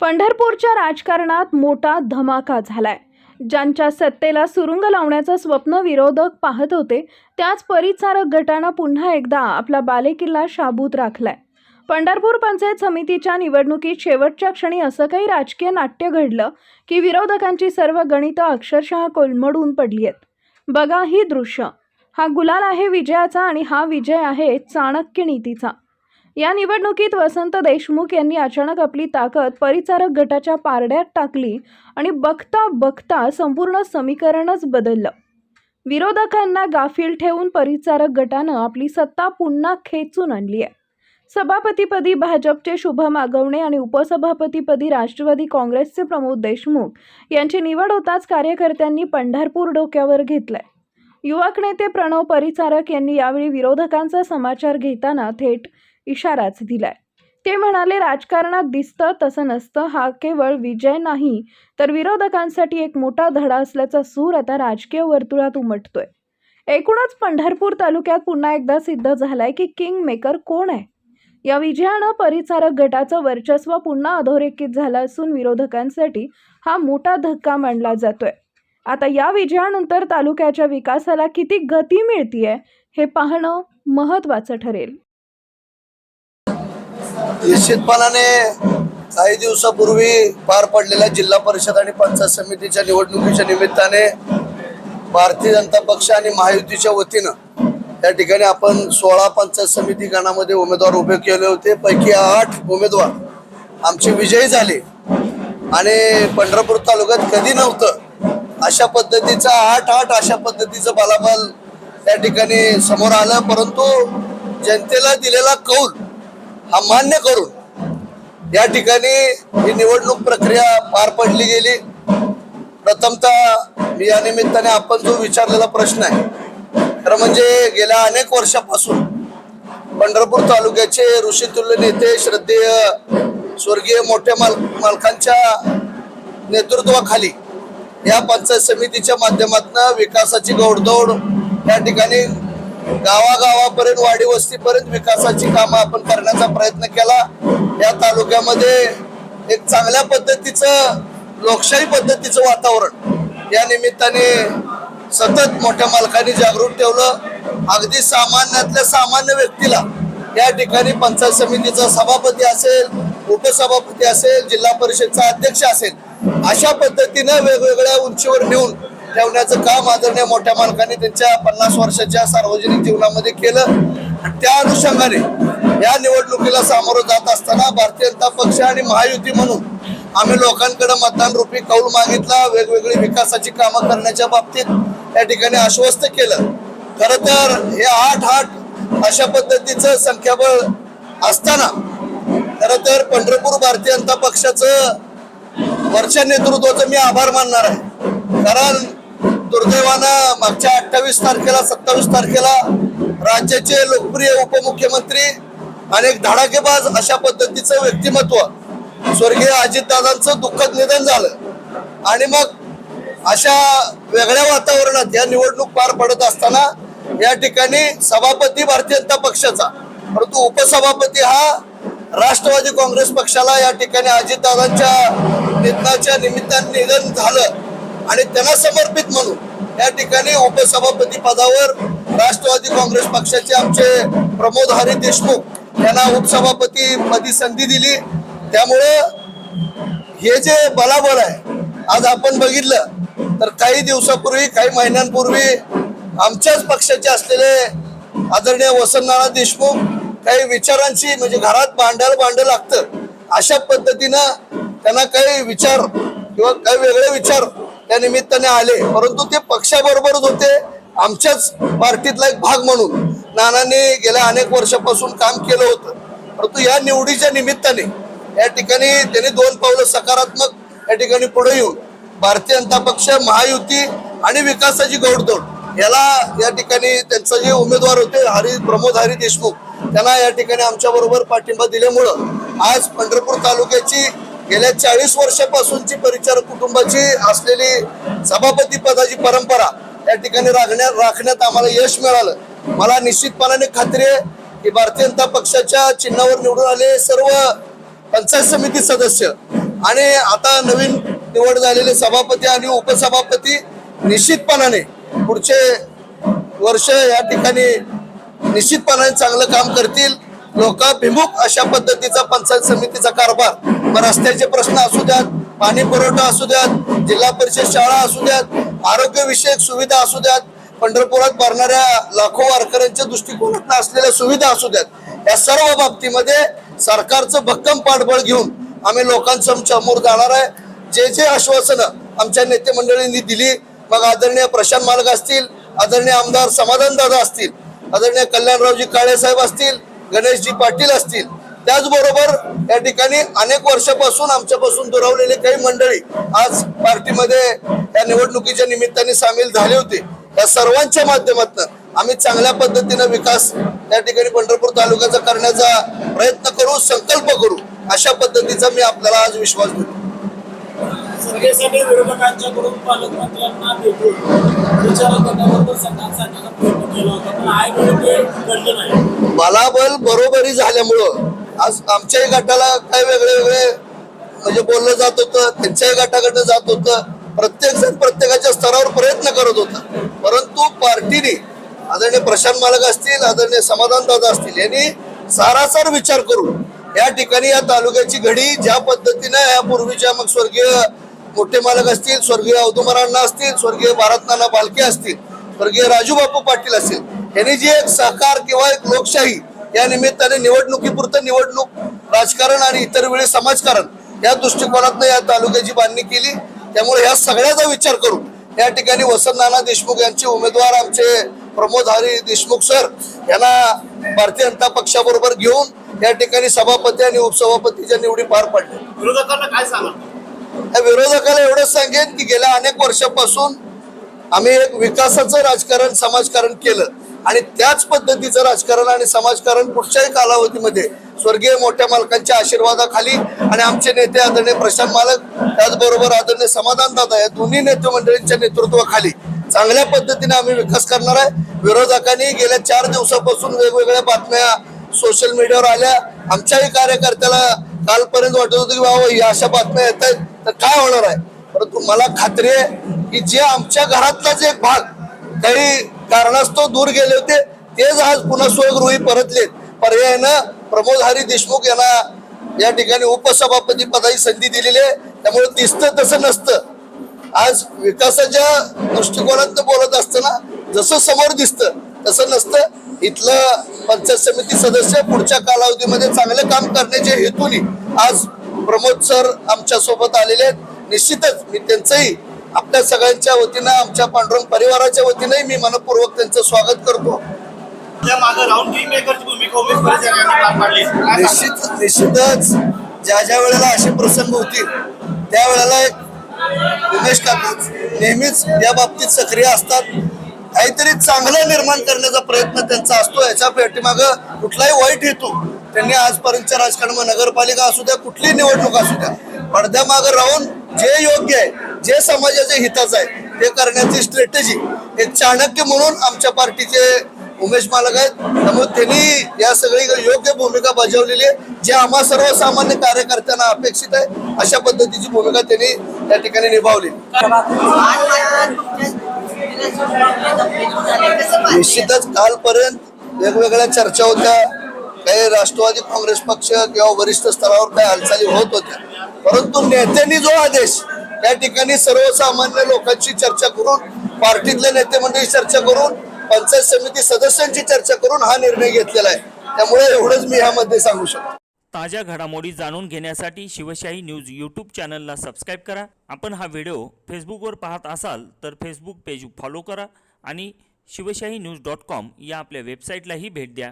पंढरपूरच्या राजकारणात मोठा धमाका झालाय। ज्यांच्या सत्तेला सुरुंग लावण्याचं स्वप्न विरोधक पाहत होते, त्याच परिचारक गटानं पुन्हा एकदा आपला बालेकिल्ला शाबूत राखलाय। पंढरपूर पंचायत समितीच्या निवडणुकीत शेवटच्या क्षणी असं काही राजकीय नाट्य घडलं की विरोधकांची सर्व गणितं अक्षरशः कोलमडून पडली आहेत। बघा ही दृश्य। हा गुलाल आहे विजयाचा आणि हा विजय आहे चाणक्य नीतीचा। या निवडणुकीत वसंत देशमुख यांनी अचानक आपली ताकद परिचारक गटाच्या पारड्यात टाकली आणि बघता बघता संपूर्ण समीकरणच बदललं। विरोधकांना गाफील ठेवून परिचारक गटानं आपली सत्ता पुन्हा खेचून आणली आहे। सभापतीपदी भाजपचे शुभम आगवणे आणि उपसभापतीपदी राष्ट्रवादी काँग्रेसचे प्रमोद देशमुख यांची निवड होताच कार्यकर्त्यांनी पंढरपूर डोक्यावर घेतलंय। युवक नेते प्रणव परिचारक यांनी यावेळी विरोधकांचा समाचार घेताना थेट इशाराच दिलाय। ते म्हणाले, राजकारणात दिसतं तसं नसतं। हा केवळ विजय नाही तर विरोधकांसाठी एक मोठा धडा असल्याचा सूर आता राजकीय वर्तुळात उमटतोय। एकूणच पंढरपूर तालुक्यात पुन्हा एकदा सिद्ध झालाय की किंग मेकर कोण आहे। या विजयानं परिचारक गटाचं वर्चस्व पुन्हा अधोरेखित झालं असून विरोधकांसाठी हा मोठा धक्का मानला जातोय। आता या विजयानंतर तालुक्याच्या विकासाला किती गती मिळतीये हे पाहणं महत्त्वाचं ठरेल। निश्चितपणाने काही दिवसापूर्वी पार पडलेल्या जिल्हा परिषद आणि पंचायत समितीच्या निवडणुकीच्या निमित्ताने भारतीय जनता पक्ष आणि महायुतीच्या वतीनं या ठिकाणी आपण 16 पंचायत समिती गणामध्ये उमेदवार उभे केले होते। पैकी 8 उमेदवार आमचे विजयी झाले आणि पंढरपूर तालुक्यात कधी नव्हतं अशा पद्धतीचा 8 अशा पद्धतीचं बलाबल या ठिकाणी समोर आलं। परंतु जनतेला दिलेला कौल हा मान्य करून या ठिकाणी ही निवडणूक प्रक्रिया पार पडली गेली। प्रथमतः मी या निमित्ताने आपण जो विचारलेला प्रश्न आहे तर म्हणजे गेल्या अनेक वर्षापासून पंढरपूर तालुक्याचे ऋषितुल्य नेते श्रद्धेय स्वर्गीय मोठ्या मालकांच्या नेतृत्वाखाली या पंचायत समितीच्या माध्यमातून विकासाची घोडदौड या ठिकाणी गावागावापर्यंत वाडी वस्तीपर्यंत विकासाची कामं आपण करण्याचा प्रयत्न केला। या तालुक्यामध्ये एक चांगल्या पद्धतीचं लोकशाही पद्धतीचं वातावरण या निमित्ताने सतत मोठ्या मालकांनी जागृत ठेवलं। अगदी सामान्यातल्या सामान्य व्यक्तीला या ठिकाणी पंचायत समितीचा सभापती असेल, उपसभापती असेल, जिल्हा परिषदचा अध्यक्ष असेल, अशा पद्धतीनं वेगवेगळ्या उंचीवर नेऊन ठेवण्याचं काम आदरणीय मोठ्या मालकांनी त्यांच्या 50 वर्षाच्या सार्वजनिक जीवनामध्ये केलं। त्या अनुषंगाने या निवडणुकीला सामोरं जात असताना भारतीय जनता पक्ष आणि महायुती म्हणून आम्ही लोकांकडे मतदान रूपी कौल मागितला। वेगवेगळी विकासाची कामं करण्याच्या बाबतीत या ठिकाणी आश्वस्त केलं। खरं तर हे 8 अशा पद्धतीचं संख्याबळ असताना खरं तर पंढरपूर भारतीय जनता पक्षाचं वरच्या नेतृत्वाचं मी आभार मानणार आहे। कारण दुर्दैवानं मागच्या 28 तारखेला 27 तारखेला राज्याचे लोकप्रिय उपमुख्यमंत्री आणि एक धडाकेबाज अशा पद्धतीचं व्यक्तिमत्व स्वर्गीय अजितदादांचं दुःखद निधन झालं आणि मग अशा वेगळ्या वातावरणात या निवडणूक पार पडत असताना या ठिकाणी सभापती भारतीय जनता पक्षाचा, परंतु उपसभापती हा राष्ट्रवादी काँग्रेस पक्षाला या ठिकाणी अजितदादांच्या निधनाच्या निमित्ताने निधन झालं आणि त्यांना समर्पित म्हणून या ठिकाणी उपसभापती पदावर राष्ट्रवादी काँग्रेस पक्षाचे आमचे प्रमोद हरी देशमुख यांना उपसभापती पदी संधी दिली। त्यामुळे हे जे बलाबल आहे आज आपण बघितलं तर काही दिवसापूर्वी काही महिन्यांपूर्वी आमच्याच पक्षाचे असलेले आदरणीय वसंतनाना देशमुख काही विचारांची म्हणजे घरात भांडं लागतं अशा पद्धतीनं त्यांना काही विचार किंवा काही वेगळे विचार त्या निमित्ताने आले, परंतु ते पक्षाबरोबरच होते। आमच्याच पार्टीतला एक भाग म्हणून नानांनी गेल्या अनेक वर्षापासून काम केलं होतं, परंतु या निवडीच्या निमित्ताने या ठिकाणी त्यांनी 2 पावलं सकारात्मक या ठिकाणी पुढे येऊन भारतीय जनता पक्ष, महायुती आणि विकासाची घोडदौड याला या ठिकाणी त्यांचे जे उमेदवार होते प्रमोद हरी देशमुख त्यांना या ठिकाणी आमच्या बरोबर पाठिंबा दिल्यामुळं आज पंढरपूर तालुक्याची गेल्या 40 वर्षापासूनची परिचारक कुटुंबाची असलेली सभापती पदाची परंपरा या ठिकाणी राखण्यात आम्हाला यश मिळालं। मला निश्चितपणाने खात्री आहे की भारतीय जनता पक्षाच्या चिन्हावर निवडून आले सर्व पंचायत समिती सदस्य आणि आता नवीन निवड झालेले सभापती आणि उपसभापती निश्चितपणाने पुढचे वर्ष या ठिकाणी निश्चितपणाने चांगलं काम करतील. लोकाभिमुख अशा पद्धतीचा पंचायत समितीचा कारभार, मग रस्त्याचे प्रश्न असू द्यात, पाणी पुरवठा असू द्यात, जिल्हा परिषद शाळा असू द्यात, आरोग्य विषयक सुविधा असू द्यात, पंढरपुरात भरणाऱ्या लाखो वारकऱ्यांच्या दृष्टिकोनात असलेल्या सुविधा असू द्यात, या सर्व बाबतीमध्ये सरकारचं भक्कम पाठबळ घेऊन आम्ही लोकांसमोर जाणार आहे. जे जे आश्वासनं आमच्या नेते मंडळींनी दिली, मग आदरणीय प्रशांत मालक असतील, आदरणीय आमदार समाधान दादा असतील, आदरणीय कल्याणरावजी काळे साहेब असतील, गणेशजी पाटील असतील, त्याचबरोबर या ठिकाणी अनेक वर्षापासून आमच्यापासून दुरावलेले काही मंडळी आज पार्टीमध्ये या निवडणुकीच्या निमित्ताने सामील झाले होते. या सर्वांच्या माध्यमातून आम्ही चांगल्या पद्धतीनं विकास या ठिकाणी पंढरपूर तालुक्याचा करण्याचा प्रयत्न करू, संकल्प करू, अशा पद्धतीचा मी आपल्याला आज विश्वास देतो. सगळ्यासाठी विरोधकांच्याकडून पालकमंत्र्यांना भेटून विचारकांबरोबर संवाद साधण्याचा प्रयत्न केला होता, पण आयकडे ते घडलं नाही. बलाबल बरोबरी झाल्यामुळं आज आमच्याही गटाला काही वेगळे म्हणजे बोललं जात होतं, त्यांच्याही गटाकडनं जात होतं. प्रत्येक जण प्रत्येकाच्या स्तरावर प्रयत्न करत होता, परंतु पार्टीने आदरणीय प्रशांत मालक असतील, आदरणीय समाधान दादा असतील, यांनी सारासार विचार करून या ठिकाणी या तालुक्याची घडी ज्या पद्धतीने यापूर्वीच्या मग स्वर्गीय मोठे मालक असतील, स्वर्गीय अवधूमरांना असतील, स्वर्गीय भारतनाना बालके असतील, स्वर्गीय राजूबापू पाटील असतील, यांनी जी एक सहकार किंवा एक लोकशाही या निमित्ताने निवडणुकीपुरतं निवडणूक राजकारण आणि इतर वेळी समाजकारण या दृष्टिकोनातून या तालुक्याची बांधणी केली. त्यामुळे ह्या सगळ्याचा विचार करून या ठिकाणी वसंत नाना देशमुख यांचे उमेदवार आमचे प्रमोद हरी देशमुख सर यांना भारतीय जनता पक्षाबरोबर घेऊन या ठिकाणी सभापती आणि उपसभापतीच्या निवडी पार पडल्या. विरोधकांना काय सांगा? या विरोधकाला एवढंच सांगेन की गेल्या अनेक वर्षापासून आम्ही एक विकासाचं राजकारण समाजकारण केलं आणि त्याच पद्धतीचं राजकारण आणि समाजकारण पुढच्याही कालावधीमध्ये स्वर्गीय मोठ्या मालकांच्या आशीर्वादाखाली आणि आमचे नेते आदरणीय प्रशांत मालक त्याचबरोबर आदरणीय समाधान दादा या दोन्ही नेते मंडळींच्या नेतृत्वाखाली चांगल्या पद्धतीने आम्ही विकास करणार आहे. विरोधकांनी गेल्या 4 दिवसापासून वेगवेगळ्या बातम्या सोशल मीडियावर आल्या. आमच्याही कार्यकर्त्याला कालपर्यंत वाटत होतं की बाबा या अशा बातम्या येत आहेत तर काय होणार आहे, परंतु मला खात्री आहे की जे आमच्या घरातलाच एक भाग काही कारणास्तव दूर गेले होते तेच आज पुन्हा स्वगृही परतलेत. पर्यायानं प्रमोद हरी देशमुख यांना या ठिकाणी उपसभापती पदाची संधी दिलेली आहे. त्यामुळे दिसतं तसं नसतं. आज विकासाच्या दृष्टिकोनात बोलत असताना जसं समोर दिसतं तसं नसतं. इथलं पंचायत समिती सदस्य पुढच्या कालावधीमध्ये चांगलं काम करण्याच्या हेतूने आज प्रमोद सर आमच्या सोबत आलेले आहेत. निश्चितच मी त्यांचंही आपल्या सगळ्यांच्या वतीनं आमच्या पांडुरंग परिवाराच्या वतीनंही मी मनपूर्वक त्यांचं स्वागत करतो. निश्चितच ज्या वेळेला असे प्रसंग होतील त्यावेळेला एक उमेश काका नेहमीच या बाबतीत सक्रिय असतात. काहीतरी चांगलं निर्माण करण्याचा प्रयत्न त्यांचा असतो. याच्या पाठीमागं कुठलाही वाईट हेतू त्यांनी आजपर्यंतच्या राजकारण नगरपालिका असू द्या कुठलीही निवडणूक असू द्या पडद्यामागं राहून जे योग्य आहे जे समाजाच्या हिताचं आहे ते करण्याची स्ट्रॅटेजी एक चाणक्य म्हणून आमच्या पार्टीचे उमेश मालक आहेत. त्यामुळे त्यांनी या सगळी योग्य भूमिका बजावलेली आहे. जे आम्हा सर्वसामान्य कार्यकर्त्यांना अपेक्षित आहे अशा पद्धतीची भूमिका त्यांनी या ठिकाणी निभावली. निश्चितच कालपर्यंत वेगवेगळ्या चर्चा होत्या. काही राष्ट्रवादी काँग्रेस पक्ष किंवा वरिष्ठ स्तरावर काही हालचाली होत होत्या, परंतु नेत्यांनी जो आदेश या ठिकाणी सर्वसामान्य लोकांची चर्चा करून पार्टीतले नेते मंडळी चर्चा करून पंचायत समिती सदस्यांची चर्चा करून हा निर्णय घेतलेला आहे. त्यामुळे एवढंच मी ह्यामध्ये सांगू शकतो. ताज्या घडामोडी जाणून घेण्यासाठी शिवशाही न्यूज यूट्यूब चॅनलला सबस्क्राईब करा. आपण हा व्हिडिओ फेसबुकवर पाहत असाल तर फेसबुक पेज फॉलो करा आणि शिवशाही न्यूज.com या आपल्या वेबसाईटलाही भेट द्या.